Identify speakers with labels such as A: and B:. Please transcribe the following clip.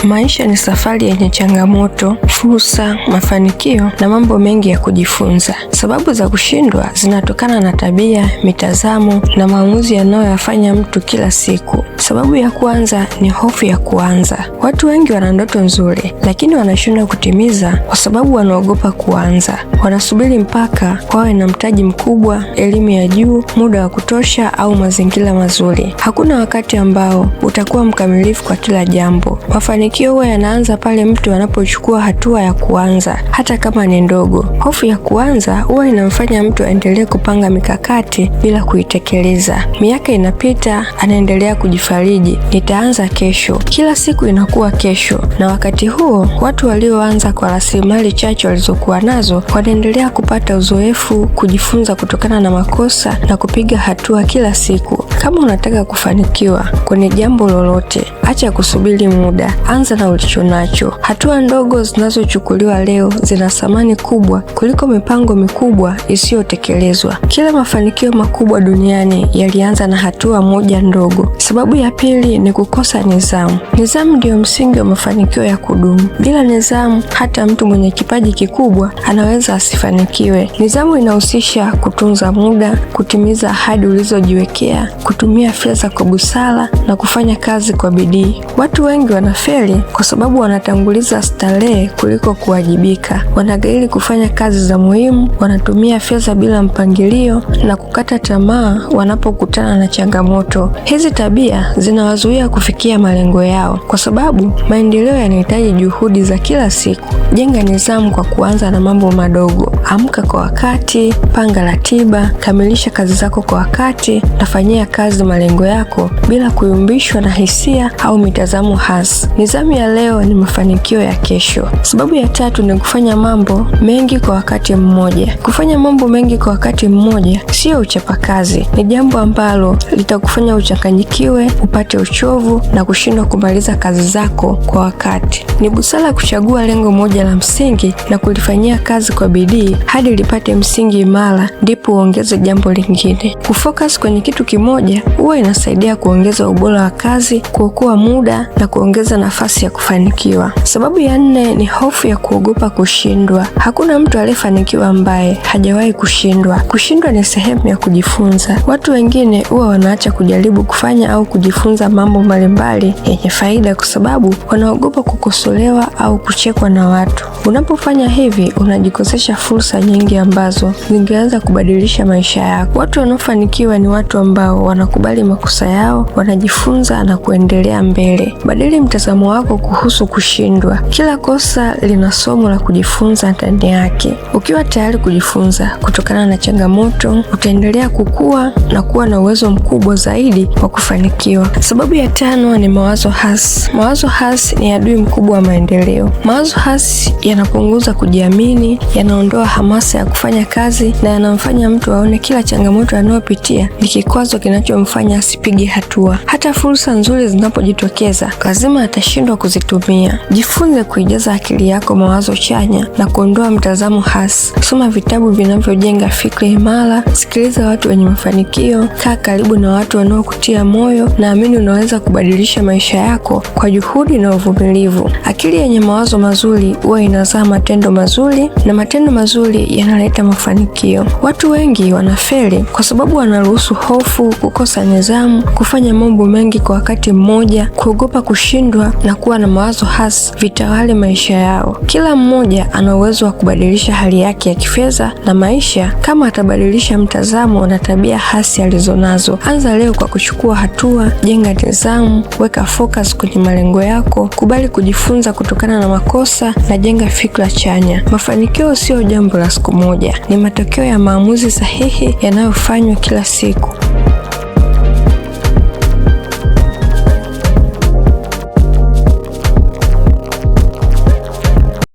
A: Maisha ni safari yenye changamoto, fursa, mafanikio na mambo mengi ya kujifunza. Sababu za kushindwa zinatokana na tabia, mitazamo na maamuzi yanayoyafanya mtu kila siku. Sababu ya kwanza ni hofu ya kuanza. Watu wengi wana ndoto nzuri, lakini wanashindwa kutimiza kwa sababu wanaogopa kuanza. Wanasubiri mpaka wawe na mtaji mkubwa, elimu ya juu, muda wa kutosha au mazingira mazuri. Hakuna wakati ambao utakuwa mkamilifu kwa kila jambo. Mafanikio huwa yanaanza pale mtu anapochukua hatua ya kuanza, hata kama ni ndogo. Hofu ya kuanza huwa inamfanya mtu aendelee kupanga mikakati bila kuitekeleza. Miaka inapita, anaendelea kujifariji, nitaanza kesho. Kila siku inakuwa kesho, na wakati huo watu walioanza kwa rasilimali chache walizokuwa nazo wanaendelea kupata uzoefu, kujifunza kutokana na makosa na kupiga hatua kila siku. Kama unataka kufanikiwa kwenye jambo lolote, acha kusubiri muda, anza na ulichonacho. Hatua ndogo zinazochukuliwa leo zina thamani kubwa kuliko mipango mikubwa isiyotekelezwa. Kila mafanikio makubwa duniani yalianza na hatua moja ndogo. Sababu ya pili ni kukosa nidhamu. Nidhamu ndio msingi wa mafanikio ya kudumu. Bila nidhamu, hata mtu mwenye kipaji kikubwa anaweza asifanikiwe. Nidhamu inahusisha kutunza muda, kutimiza ahadi ulizojiwekea, kutumia fedha kwa busara na kufanya kazi kwa bidii. Watu wengi wanafeli kwa sababu wanatanguliza starehe kuliko kuwajibika. Wanagairi kufanya kazi za muhimu, wanatumia fedha bila mpangilio na kukata tamaa wanapokutana na changamoto. Hizi tabia zinawazuia kufikia malengo yao, kwa sababu maendeleo yanahitaji juhudi za kila siku. Jenga nidhamu kwa kuanza na mambo madogo. Amka kwa wakati, panga ratiba, kamilisha kazi zako kwa wakati, nafanyia kazi malengo yako bila kuyumbishwa na hisia au mitazamo hasi. Nidhamu ya leo ni mafanikio ya kesho. Sababu ya tatu ni kufanya mambo mengi kwa wakati mmoja. Kufanya mambo mengi kwa wakati mmoja sio uchapakazi, ni jambo ambalo litakufanya uchanganyikiwe, upate uchovu na kushindwa kumaliza kazi zako kwa wakati. Ni busara kuchagua lengo moja la msingi na kulifanyia kazi kwa bidii hadi lipate msingi imara, ndipo uongeze jambo lingine. Kufocus kwenye kitu kimoja huwa inasaidia kuongeza ubora wa kazi, kuokoa muda na kuongeza nafasi ya kufanikiwa. Sababu ya nne ni hofu ya kuogopa kushindwa. Hakuna mtu aliyefanikiwa ambaye hajawahi kushindwa. Kushindwa ni sehemu ya kujifunza. Watu wengine huwa wanaacha kujaribu kufanya au kujifunza mambo mbalimbali yenye faida kwa sababu wanaogopa kukosolewa au kuchekwa na watu. Unapofanya hivi, unajikosesha fursa nyingi ambazo zingeweza kubadilisha maisha yako. Watu wanaofanikiwa ni watu ambao wanakubali makosa yao, wanajifunza na kuendelea mbele. Badili mtazamo wako kuhusu kushindwa. Kila kosa lina somo la kujifunza ndani yake. Ukiwa tayari kujifunza kutokana na changamoto, utaendelea kukua na kuwa na uwezo mkubwa zaidi wa kufanikiwa. Sababu ya tano ni mawazo hasi. Mawazo hasi ni adui mkubwa wa maendeleo. Mawazo hasi yanapunguza kujiamini, yanaondoa hamasa ya kufanya kazi na yanamfanya mtu aone kila changamoto anayopitia ni kikwazo kinachomfanya asipige hatua. Hata fursa nzuri zinapojitokeza, lazima atashindwa kuzitumia. Jifunze kuijaza akili yako mawazo chanya na kuondoa mtazamo hasi. Soma vitabu vinavyojenga fikra imara, sikiliza watu wenye mafanikio, kaa karibu na watu wanaokutia moyo, na amini unaweza kubadilisha maisha yako kwa juhudi na uvumilivu. Akili yenye mawazo mazuri huwa inazaa matendo mazuri, na matendo mazuri yanaleta mafanikio. Watu wengi wanafeli kwa sababu wanaruhusu hofu, kukosa nidhamu, kufanya mambo mengi kwa wakati mmoja, kuogopa kushindwa na kuwa na mawazo hasi vitawale maisha yao. Kila mmoja ana uwezo wa kubadilisha hali yake ya kifedha na maisha kama atabadilisha mtazamo na tabia hasi alizonazo. Anza leo kwa kuchukua hatua, jenga nidhamu, weka focus kwenye malengo yako, kubali kujifunza kutokana na makosa na jenga fikra chanya. Mafanikio sio jambo la siku moja, ni matokeo ya maamuzi sahihi yanayofanywa kila siku.